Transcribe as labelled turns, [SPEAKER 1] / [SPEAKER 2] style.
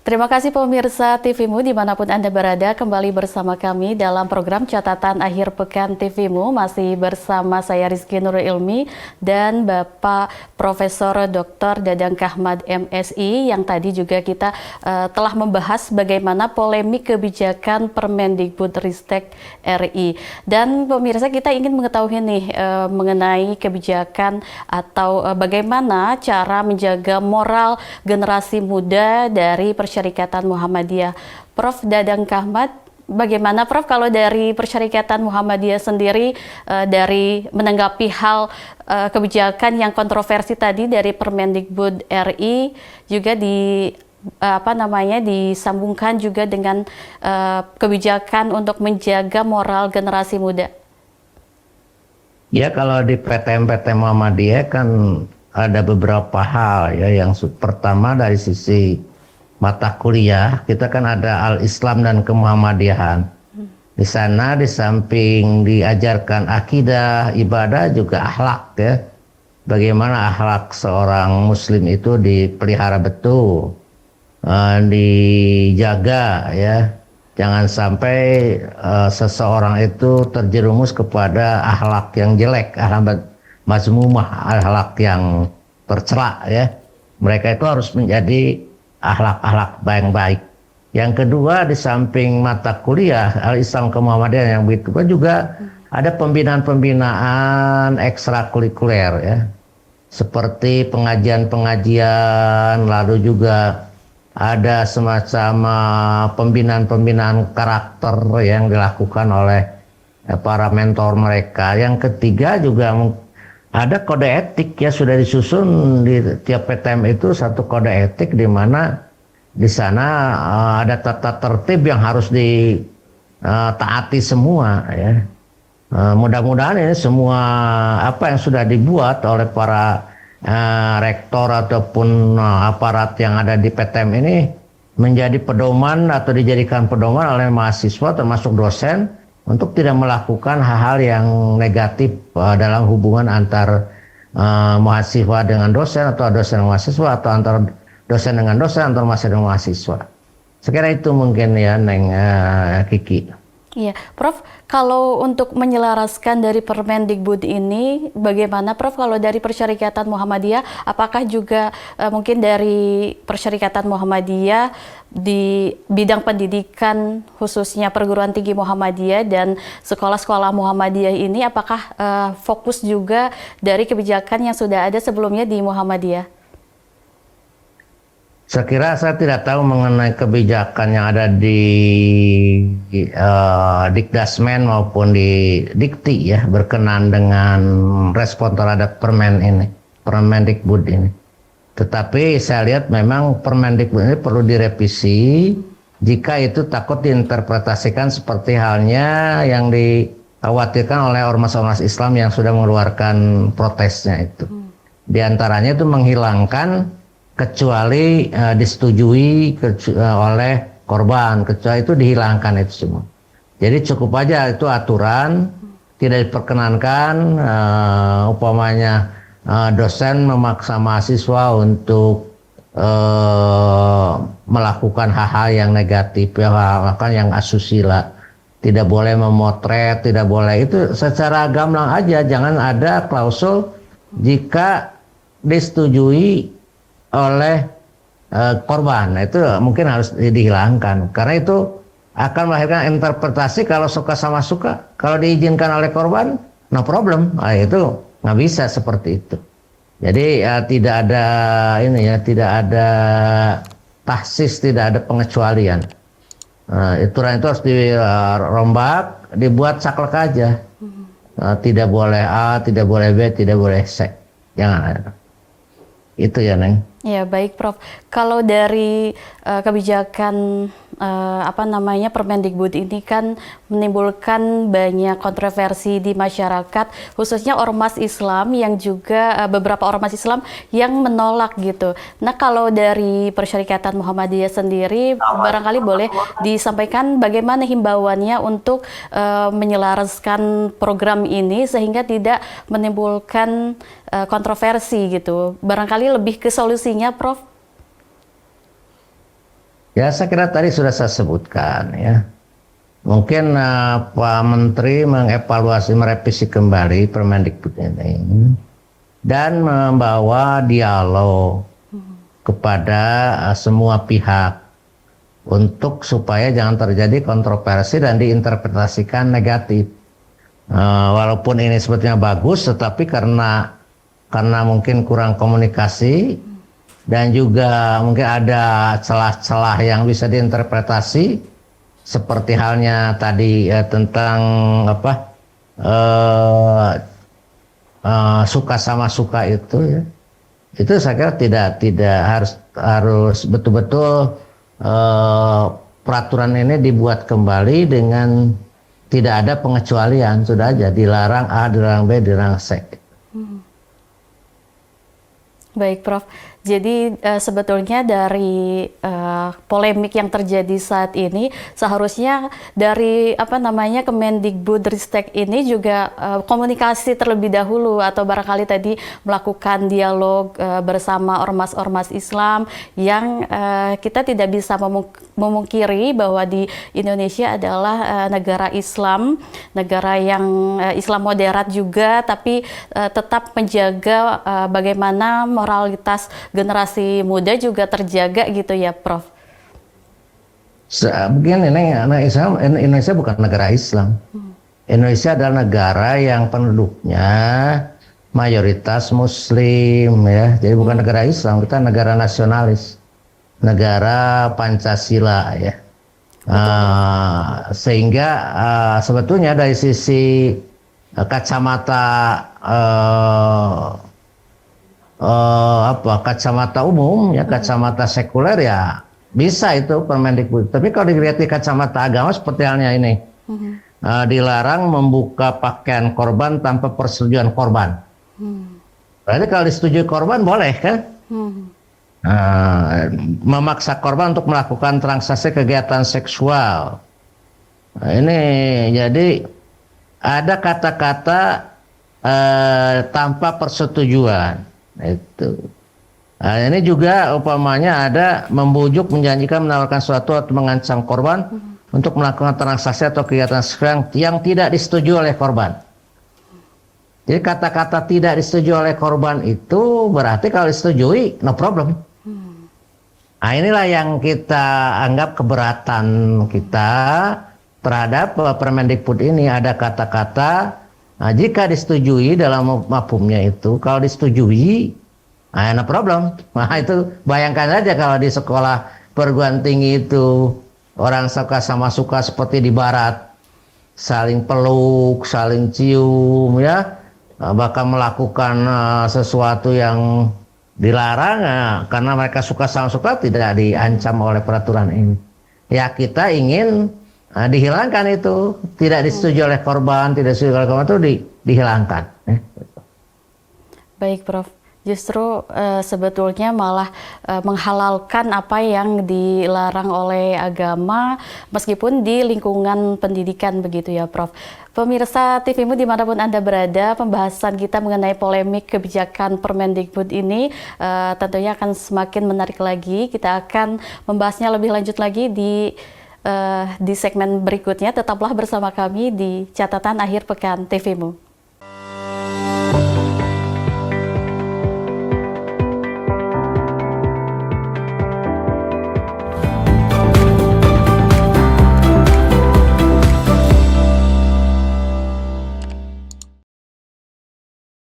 [SPEAKER 1] Terima kasih pemirsa TVMU dimanapun Anda berada, kembali bersama kami dalam program Catatan Akhir Pekan TVMU. Masih bersama saya Rizky Nurul Ilmi dan Bapak Profesor Dr. Dadang Kahmad MSI yang tadi juga kita telah membahas bagaimana polemik kebijakan Permendikbudristek RI. Dan pemirsa, kita ingin mengetahui nih mengenai kebijakan atau bagaimana cara menjaga moral generasi muda dari Persyarikatan Muhammadiyah. Prof. Dadang Kahmad, bagaimana Prof kalau dari Persyarikatan Muhammadiyah sendiri dari menanggapi hal kebijakan yang kontroversi tadi dari Permendikbud RI juga disambungkan juga dengan kebijakan untuk menjaga moral generasi muda?
[SPEAKER 2] Ya, kalau di PTM Muhammadiyah kan ada beberapa hal ya. Yang pertama dari sisi mata kuliah, kita kan ada Al-Islam dan Kemuhammadiyahan. Di sana di samping diajarkan akidah, ibadah, juga akhlak ya. Bagaimana akhlak seorang muslim itu dipelihara betul, dijaga ya. Jangan sampai seseorang itu terjerumus kepada akhlak yang jelek, akhlak mazmumah, akhlak yang tercela ya. Mereka itu harus menjadi akhlak-akhlak yang baik. Yang kedua, di samping mata kuliah Al-Islam Kemuhammadiyahan yang begitu kan juga ada pembinaan-pembinaan ekstrakurikuler ya. Seperti pengajian-pengajian, lalu juga ada semacam pembinaan-pembinaan karakter yang dilakukan oleh para mentor mereka. Yang ketiga juga ada kode etik ya, sudah disusun di tiap PTM itu satu kode etik di mana di sana ada tata tertib yang harus ditaati semua ya. Mudah-mudahan ini semua apa yang sudah dibuat oleh para rektor ataupun aparat yang ada di PTM ini menjadi pedoman atau dijadikan pedoman oleh mahasiswa termasuk dosen untuk tidak melakukan hal-hal yang negatif dalam hubungan antar mahasiswa dengan dosen atau dosen dengan mahasiswa atau antar dosen dengan dosen antar mahasiswa dengan mahasiswa. Sekira itu mungkin ya Neng Kiki.
[SPEAKER 1] Iya, Prof, kalau untuk menyelaraskan dari Permendikbud ini, bagaimana Prof kalau dari Persyarikatan Muhammadiyah, apakah juga mungkin dari Persyarikatan Muhammadiyah di bidang pendidikan khususnya perguruan tinggi Muhammadiyah dan sekolah-sekolah Muhammadiyah ini, apakah fokus juga dari kebijakan yang sudah ada sebelumnya di Muhammadiyah?
[SPEAKER 2] Saya kira saya tidak tahu mengenai kebijakan yang ada di Dikdasmen maupun di Dikti ya berkenan dengan respon terhadap Permendikbud ini. Tetapi saya lihat memang Permendikbud ini perlu direvisi jika itu takut diinterpretasikan seperti halnya yang dikhawatirkan oleh ormas-ormas Islam yang sudah mengeluarkan protesnya itu. Di antaranya itu menghilangkan kecuali disetujui oleh korban, kecuali itu dihilangkan itu semua. Jadi cukup aja itu aturan, tidak diperkenankan umpamanya dosen memaksa mahasiswa untuk melakukan hal-hal yang negatif, melakukan yang asusila, tidak boleh memotret, tidak boleh, itu secara gamblang aja, jangan ada klausul jika disetujui oleh korban. Nah, itu mungkin harus dihilangkan karena itu akan melahirkan interpretasi kalau suka sama suka, kalau diizinkan oleh korban no problem. Nah, itu nggak bisa seperti itu. Jadi tidak ada tidak ada tahsis, tidak ada pengecualian. Aturan itu harus dirombak, dibuat saklek aja. Tidak boleh A, tidak boleh B, tidak boleh C, jangan ada. Itu ya Neng.
[SPEAKER 1] Ya baik Prof. Kalau dari kebijakan Permendikbud ini kan menimbulkan banyak kontroversi di masyarakat, khususnya ormas Islam yang juga beberapa ormas Islam yang menolak gitu. Nah kalau dari Persyarikatan Muhammadiyah sendiri, barangkali boleh disampaikan bagaimana himbauannya untuk menyelaraskan program ini sehingga tidak menimbulkan kontroversi gitu. Barangkali lebih ke solusinya, Prof.
[SPEAKER 2] Ya, saya kira tadi sudah saya sebutkan ya. Mungkin Pak Menteri mengevaluasi, merevisi kembali Permendikbud ini dan membawa dialog kepada semua pihak untuk supaya jangan terjadi kontroversi dan diinterpretasikan negatif. Walaupun ini sebetulnya bagus, tetapi karena mungkin kurang komunikasi dan juga mungkin ada celah-celah yang bisa diinterpretasi, seperti halnya tadi tentang apa suka sama suka itu ya. Itu saya kira tidak harus betul-betul peraturan ini dibuat kembali dengan tidak ada pengecualian, sudah aja dilarang A, dilarang B, dilarang C.
[SPEAKER 1] Baik, Prof. Jadi sebetulnya dari polemik yang terjadi saat ini seharusnya dari Kemendikbudristek ini juga komunikasi terlebih dahulu atau barangkali tadi melakukan dialog bersama ormas-ormas Islam yang kita tidak bisa memungkiri bahwa di Indonesia adalah negara Islam, negara yang Islam moderat juga, tapi tetap menjaga bagaimana moralitas generasi muda juga terjaga gitu ya, Prof.
[SPEAKER 2] Begini, Indonesia bukan negara Islam. Indonesia adalah negara yang penduduknya mayoritas Muslim ya. Jadi bukan negara Islam, kita negara nasionalis, negara Pancasila ya. Sehingga sebetulnya dari sisi kacamata kacamata umum ya, kacamata sekuler ya bisa itu Permendikbud. Tapi kalau dilihat di kacamata agama seperti halnya ini, dilarang membuka pakaian korban tanpa persetujuan korban. Berarti kalau disetujui korban boleh kan? Memaksa korban untuk melakukan transaksi kegiatan seksual. Ini jadi ada kata-kata tanpa persetujuan. Itu. Ini juga umpamanya ada membujuk, menjanjikan, menawarkan sesuatu atau mengancam korban untuk melakukan transaksi atau kegiatan seksual yang tidak disetujui oleh korban. Jadi kata-kata tidak disetujui oleh korban itu berarti kalau disetujui no problem. Nah, inilah yang kita anggap keberatan kita terhadap Permendikbud ini. Ada kata-kata jika disetujui dalam mafhumnya itu, kalau disetujui, no problem. Nah itu bayangkan saja kalau di sekolah perguruan tinggi itu orang suka sama suka seperti di barat, saling peluk, saling cium ya, bahkan melakukan sesuatu yang dilarang karena mereka suka sama suka, tidak diancam oleh peraturan ini. Ya kita ingin dihilangkan itu, tidak disetujui oleh korban, tidak disetujui oleh korban itu dihilangkan.
[SPEAKER 1] Baik, Prof. Justru sebetulnya malah menghalalkan apa yang dilarang oleh agama meskipun di lingkungan pendidikan begitu ya, Prof. Pemirsa TVMU dimanapun Anda berada, pembahasan kita mengenai polemik kebijakan Permendikbud ini tentunya akan semakin menarik lagi. Kita akan membahasnya lebih lanjut lagi di segmen berikutnya. Tetaplah bersama kami di Catatan Akhir Pekan TVMU.